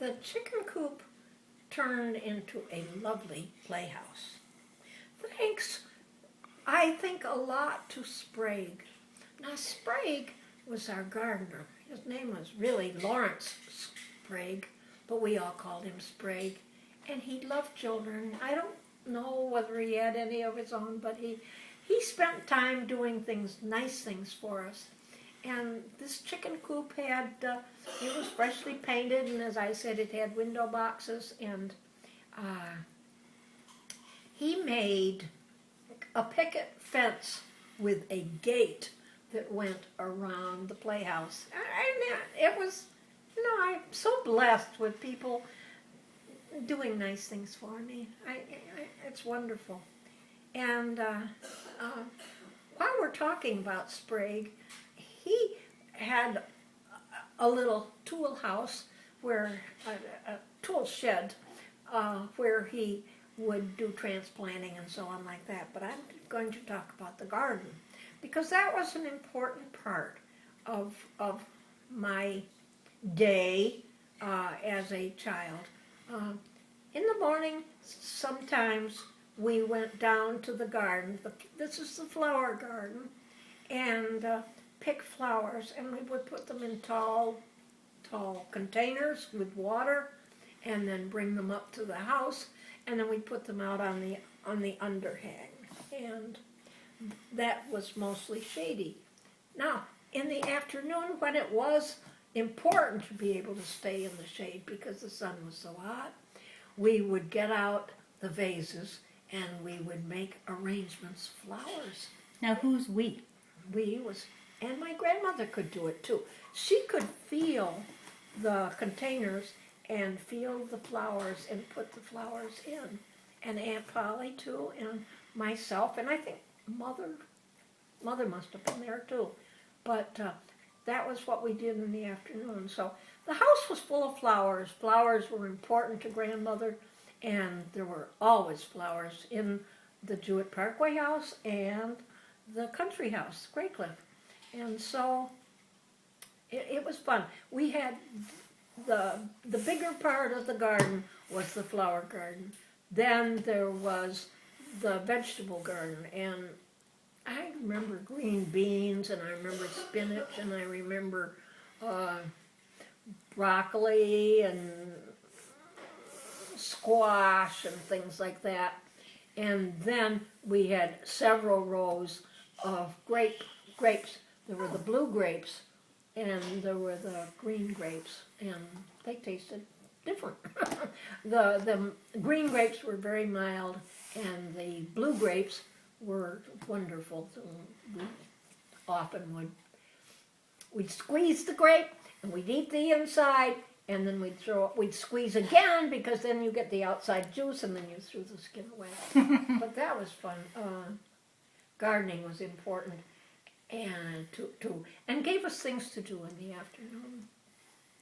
the chicken coop turned into a lovely playhouse. Thanks, I think, a lot to Sprague. Now, Sprague was our gardener. His name was really Lawrence Sprague, but we all called him Sprague. And he loved children. I don't know whether he had any of his own, but he spent time doing things, nice things for us. And this chicken coop had, it was freshly painted, and as I said, it had window boxes, and he made a picket fence with a gate that went around the playhouse. It was, I'm so blessed with people doing nice things for me. It's wonderful. And while we're talking about Sprague, he had a little tool house where, a tool shed, where he would do transplanting and so on like that. But I'm going to talk about the garden, because that was an important part of my day as a child. In the morning, sometimes we went down to the garden. This is the flower garden, and pick flowers, and we would put them in tall containers with water, and then bring them up to the house, and then we put them out on the underhang, and that was mostly shady. Now, in the afternoon, when it was important to be able to stay in the shade because the sun was so hot, we would get out the vases and we would make arrangements, flowers. Now, who's we? We was, and my grandmother could do it too. She could feel the containers and feel the flowers and put the flowers in. And Aunt Polly too, and myself, and I think Mother must have been there too. But that was what we did in the afternoon. So the house was full of flowers. Flowers were important to grandmother, and there were always flowers in the Jewett Parkway house and the country house, Grey Cliff. And so it was fun. We had the bigger part of the garden was the flower garden. Then there was the vegetable garden, and I remember green beans, and I remember spinach, and I remember broccoli and squash and things like that. And then we had several rows of grapes. There were the blue grapes, and there were the green grapes, and they tasted different. The green grapes were very mild, and the blue grapes were wonderful. So we often we'd squeeze the grape, and we'd eat the inside, and then we'd squeeze again, because then you get the outside juice, and then you threw the skin away. But that was fun. Gardening was important, and and gave us things to do in the afternoon.